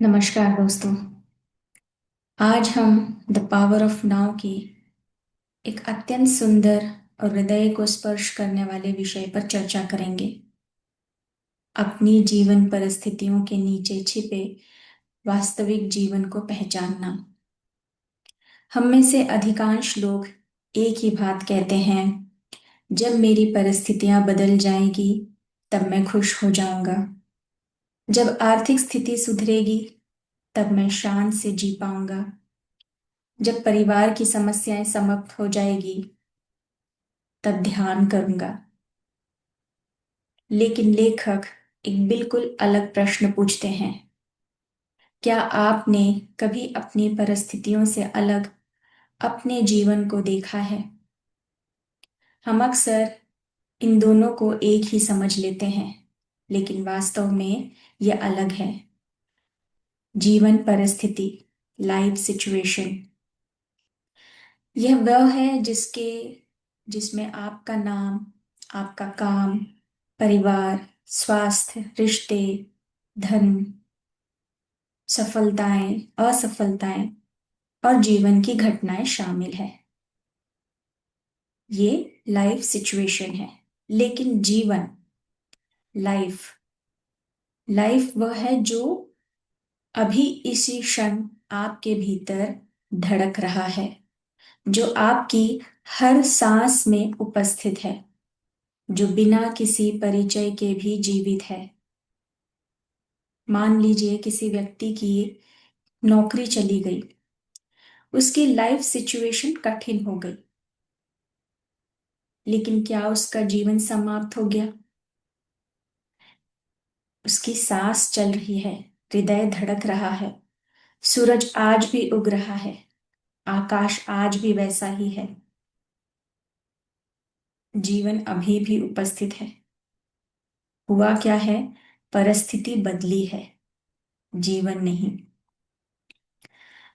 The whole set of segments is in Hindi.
नमस्कार दोस्तों। आज हम द पावर ऑफ नाउ की एक अत्यंत सुंदर और हृदय को स्पर्श करने वाले विषय पर चर्चा करेंगे। अपनी जीवन परिस्थितियों के नीचे छिपे वास्तविक जीवन को पहचानना। हम में से अधिकांश लोग एक ही बात कहते हैं, जब मेरी परिस्थितियां बदल जाएंगी तब मैं खुश हो जाऊंगा। जब आर्थिक स्थिति सुधरेगी तब मैं शान से जी पाऊंगा। जब परिवार की समस्याएं समाप्त हो जाएगी तब ध्यान करूंगा। लेकिन लेखक एक बिल्कुल अलग प्रश्न पूछते हैं। क्या आपने कभी अपनी परिस्थितियों से अलग अपने जीवन को देखा है? हम अक्सर इन दोनों को एक ही समझ लेते हैं, लेकिन वास्तव में यह अलग है। जीवन परिस्थिति, लाइफ सिचुएशन, यह वह है जिसमें आपका नाम, आपका काम, परिवार, स्वास्थ्य, रिश्ते, धन, सफलताएं, असफलताएं और जीवन की घटनाएं शामिल है। ये लाइफ सिचुएशन है। लेकिन जीवन, लाइफ, लाइफ वह है जो अभी इसी क्षण आपके भीतर धड़क रहा है, जो आपकी हर सांस में उपस्थित है, जो बिना किसी परिचय के भी जीवित है। मान लीजिए किसी व्यक्ति की नौकरी चली गई, उसकी लाइफ सिचुएशन कठिन हो गई, लेकिन क्या उसका जीवन समाप्त हो गया? उसकी सांस चल रही है, हृदय धड़क रहा है, सूरज आज भी उग रहा है, आकाश आज भी वैसा ही है। जीवन अभी भी उपस्थित है। हुआ क्या है? परिस्थिति बदली है, जीवन नहीं।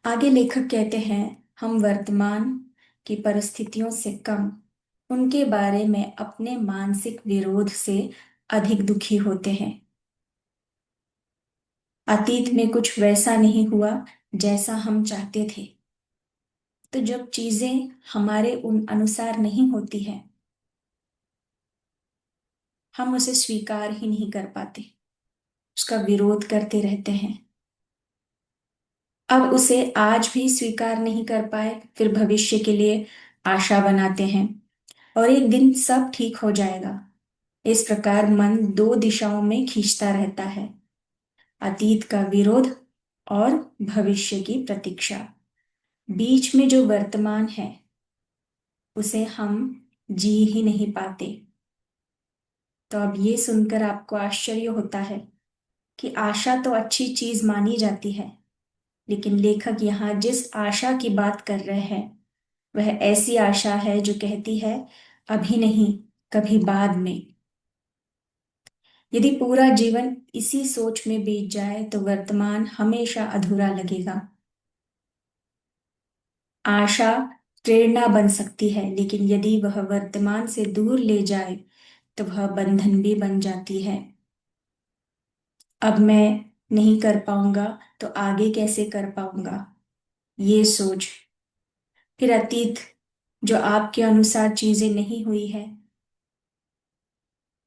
आगे लेखक कहते हैं, हम वर्तमान की परिस्थितियों से कम उनके बारे में अपने मानसिक विरोध से अधिक दुखी होते हैं। अतीत में कुछ वैसा नहीं हुआ जैसा हम चाहते थे, तो जब चीजें हमारे उन अनुसार नहीं होती हैं, हम उसे स्वीकार ही नहीं कर पाते, उसका विरोध करते रहते हैं। अब उसे आज भी स्वीकार नहीं कर पाए, फिर भविष्य के लिए आशा बनाते हैं और एक दिन सब ठीक हो जाएगा। इस प्रकार मन दो दिशाओं में खींचता रहता है, अतीत का विरोध और भविष्य की प्रतीक्षा। बीच में जो वर्तमान है उसे हम जी ही नहीं पाते। तो अब ये सुनकर आपको आश्चर्य होता है कि आशा तो अच्छी चीज मानी जाती है, लेकिन लेखक यहाँ जिस आशा की बात कर रहे हैं वह ऐसी आशा है जो कहती है अभी नहीं, कभी बाद में। यदि पूरा जीवन इसी सोच में बीत जाए तो वर्तमान हमेशा अधूरा लगेगा। आशा प्रेरणा बन सकती है, लेकिन यदि वह वर्तमान से दूर ले जाए तो वह बंधन भी बन जाती है। अब मैं नहीं कर पाऊंगा तो आगे कैसे कर पाऊंगा, ये सोच। फिर अतीत, जो आपके अनुसार चीजें नहीं हुई है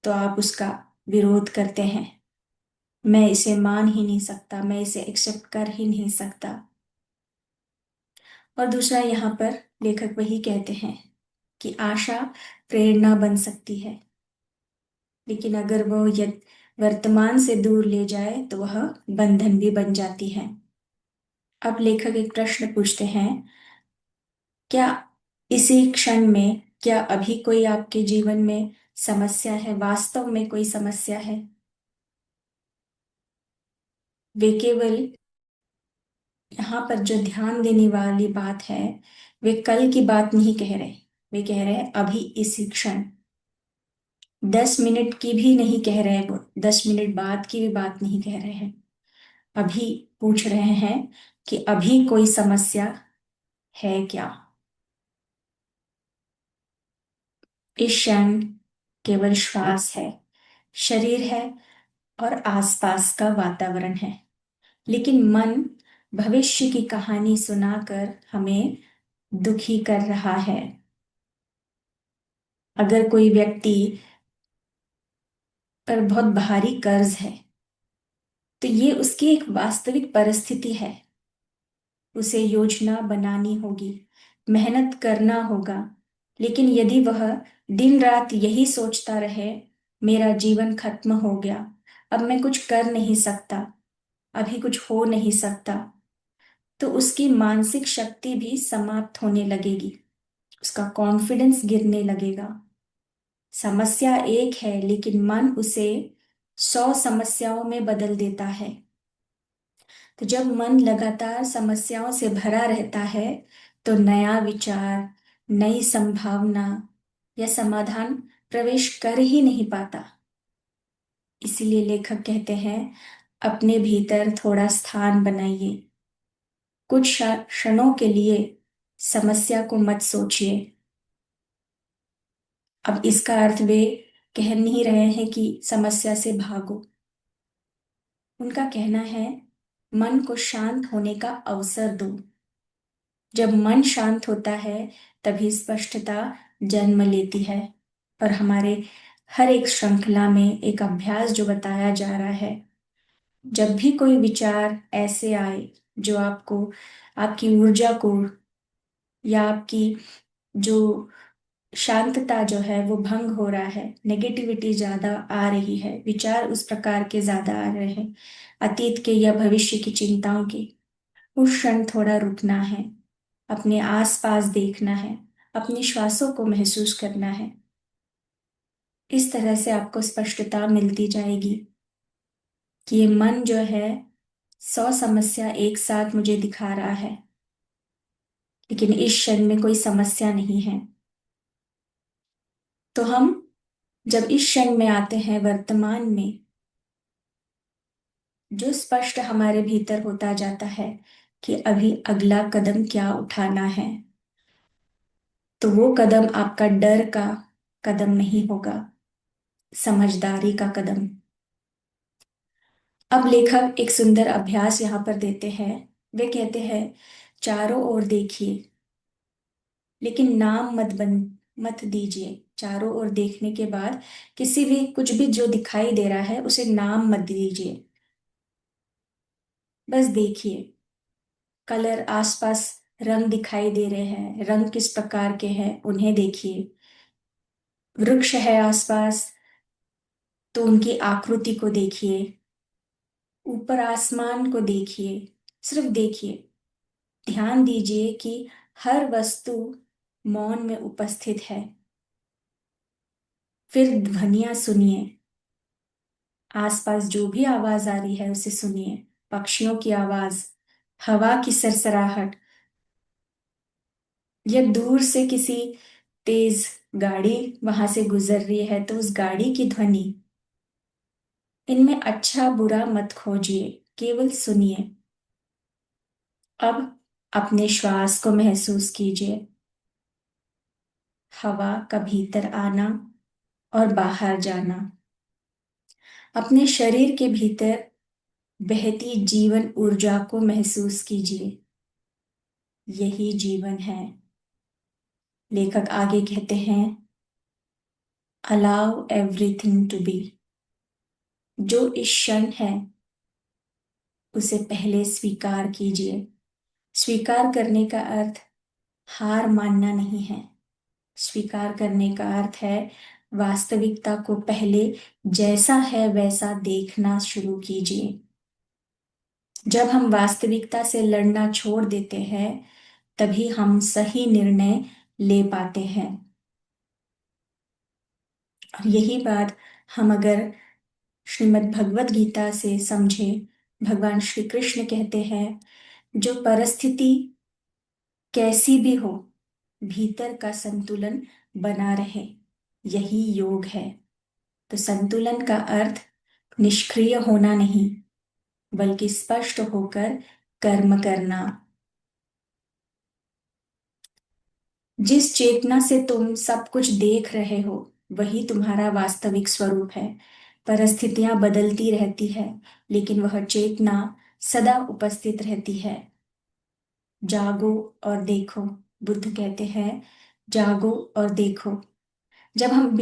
तो आप उसका विरोध करते हैं। मैं इसे मान ही नहीं सकता, मैं इसे एक्सेप्ट कर ही नहीं सकता। और दूसरा, यहाँ पर लेखक वही कहते हैं कि आशा प्रेरणा बन सकती है, लेकिन अगर वो वर्तमान से दूर ले जाए तो वह बंधन भी बन जाती है। अब लेखक एक प्रश्न पूछते हैं, क्या इसी क्षण में, क्या अभी कोई आपके जीवन में समस्या है, वास्तव में कोई समस्या है? वे केवल, यहाँ पर जो ध्यान देने वाली बात है, वे कल की बात नहीं कह रहे, वे कह रहे हैं अभी इसी क्षण। 10 मिनट की भी नहीं कह रहे, वो 10 मिनट बाद की भी बात नहीं कह रहे हैं। अभी पूछ रहे हैं कि अभी कोई समस्या है क्या? इस क्षण केवल श्वास है, शरीर है और आसपास का वातावरण है, लेकिन मन भविष्य की कहानी सुनाकर हमें दुखी कर रहा है। अगर कोई व्यक्ति पर बहुत भारी कर्ज है, तो ये उसकी एक वास्तविक परिस्थिति है। उसे योजना बनानी होगी, मेहनत करना होगा। लेकिन यदि वह दिन रात यही सोचता रहे, मेरा जीवन खत्म हो गया, अब मैं कुछ कर नहीं सकता, अभी कुछ हो नहीं सकता, तो उसकी मानसिक शक्ति भी समाप्त होने लगेगी, उसका कॉन्फिडेंस गिरने लगेगा। समस्या एक है, लेकिन मन उसे 100 समस्याओं में बदल देता है। तो जब मन लगातार समस्याओं से भरा रहता है, तो नया विचार, नई संभावना या समाधान प्रवेश कर ही नहीं पाता। इसीलिए लेखक कहते हैं, अपने भीतर थोड़ा स्थान बनाइए। कुछ क्षणों के लिए समस्या को मत सोचिए। अब इसका अर्थ वे कह नहीं रहे हैं कि समस्या से भागो। उनका कहना है, मन को शांत होने का अवसर दो। जब मन शांत होता है, तभी स्पष्टता जन्म लेती है। और हमारे हर एक श्रृंखला में एक अभ्यास जो बताया जा रहा है, जब भी कोई विचार ऐसे आए जो आपको, आपकी ऊर्जा को या आपकी जो शांतता जो है वो भंग हो रहा है, नेगेटिविटी ज्यादा आ रही है, विचार उस प्रकार के ज्यादा आ रहे हैं, अतीत के या भविष्य की चिंताओं के, उस क्षण थोड़ा रुकना है, अपने आसपास देखना है, अपनी श्वासों को महसूस करना है। इस तरह से आपको स्पष्टता मिलती जाएगी कि ये मन जो है 100 समस्या एक साथ मुझे दिखा रहा है, लेकिन इस क्षण में कोई समस्या नहीं है। तो हम जब इस क्षण में आते हैं, वर्तमान में, जो स्पष्ट हमारे भीतर होता जाता है कि अभी अगला कदम क्या उठाना है, तो वो कदम आपका डर का कदम नहीं होगा, समझदारी का कदम। अब लेखक एक सुंदर अभ्यास यहाँ पर देते हैं। वे कहते हैं, चारों ओर देखिए, लेकिन नाम मत दीजिए। चारों ओर देखने के बाद किसी भी कुछ भी जो दिखाई दे रहा है उसे नाम मत दीजिए, बस देखिए। कलर आसपास, रंग दिखाई दे रहे हैं, रंग किस प्रकार के हैं उन्हें देखिए। वृक्ष है आसपास, तो उनकी आकृति को देखिए। ऊपर आसमान को देखिए, सिर्फ देखिए। ध्यान दीजिए कि हर वस्तु मौन में उपस्थित है। फिर ध्वनियां सुनिए, आसपास जो भी आवाज आ रही है उसे सुनिए। पक्षियों की आवाज, हवा की सरसराहट, या दूर से किसी तेज गाड़ी वहां से गुजर रही है तो उस गाड़ी की ध्वनि। इनमें अच्छा बुरा मत खोजिए, केवल सुनिए। अब अपने श्वास को महसूस कीजिए, हवा का भीतर आना और बाहर जाना। अपने शरीर के भीतर बहती जीवन ऊर्जा को महसूस कीजिए। यही जीवन है। लेखक आगे कहते हैं, अलाउ एवरीथिंग टू बी। जो इस क्षण है उसे पहले स्वीकार कीजिए। स्वीकार करने का अर्थ हार मानना नहीं है। स्वीकार करने का अर्थ है वास्तविकता को पहले जैसा है वैसा देखना शुरू कीजिए। जब हम वास्तविकता से लड़ना छोड़ देते हैं, तभी हम सही निर्णय ले पाते हैं। और यही बात हम अगर श्रीमद् भगवत गीता से समझे, भगवान श्री कृष्ण कहते हैं, जो परिस्थिति कैसी भी हो, भीतर का संतुलन बना रहे, यही योग है। तो संतुलन का अर्थ निष्क्रिय होना नहीं, बल्कि स्पष्ट होकर कर्म करना। जिस चेतना से तुम सब कुछ देख रहे हो, वही तुम्हारा वास्तविक स्वरूप है। परिस्थितियां बदलती रहती है, लेकिन वह चेतना सदा उपस्थित रहती है। जागो और देखो, बुद्ध कहते हैं, जागो और देखो। जब हम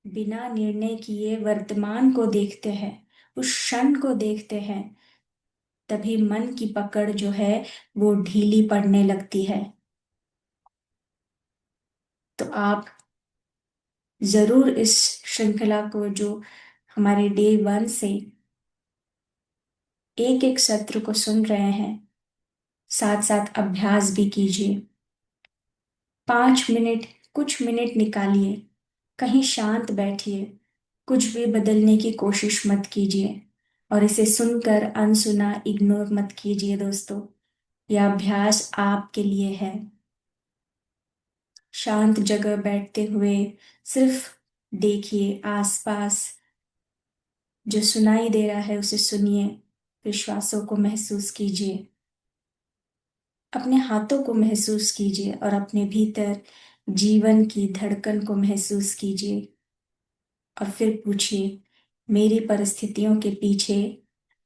बिना निर्णय किए वर्तमान को देखते हैं, उस क्षण को देखते हैं, तभी मन की पकड़ जो है वो ढीली पड़ने लगती है। तो आप जरूर इस श्रृंखला को, जो हमारे डे 1 से एक एक सत्र को सुन रहे हैं, साथ साथ अभ्यास भी कीजिए। 5 मिनट, कुछ मिनट निकालिए, कहीं शांत बैठिए, कुछ भी बदलने की कोशिश मत कीजिए और इसे सुनकर अनसुना इग्नोर मत कीजिए दोस्तों। यह अभ्यास आपके लिए है। शांत जगह बैठते हुए सिर्फ देखिए आसपास, जो सुनाई दे रहा है उसे सुनिए, विश्वासों को महसूस कीजिए, अपने हाथों को महसूस कीजिए और अपने भीतर जीवन की धड़कन को महसूस कीजिए। और फिर पूछिए, मेरी परिस्थितियों के पीछे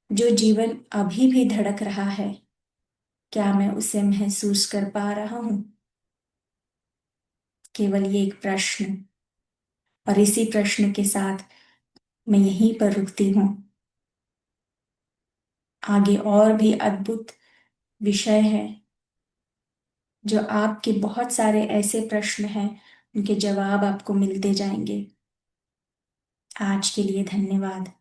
जो जीवन अभी भी धड़क रहा है, क्या मैं उसे महसूस कर पा रहा हूं? केवल ये एक प्रश्न, और इसी प्रश्न के साथ मैं यहीं पर रुकती हूँ। आगे और भी अद्भुत विषय है, जो आपके बहुत सारे ऐसे प्रश्न हैं, उनके जवाब आपको मिलते जाएंगे। आज के लिए धन्यवाद।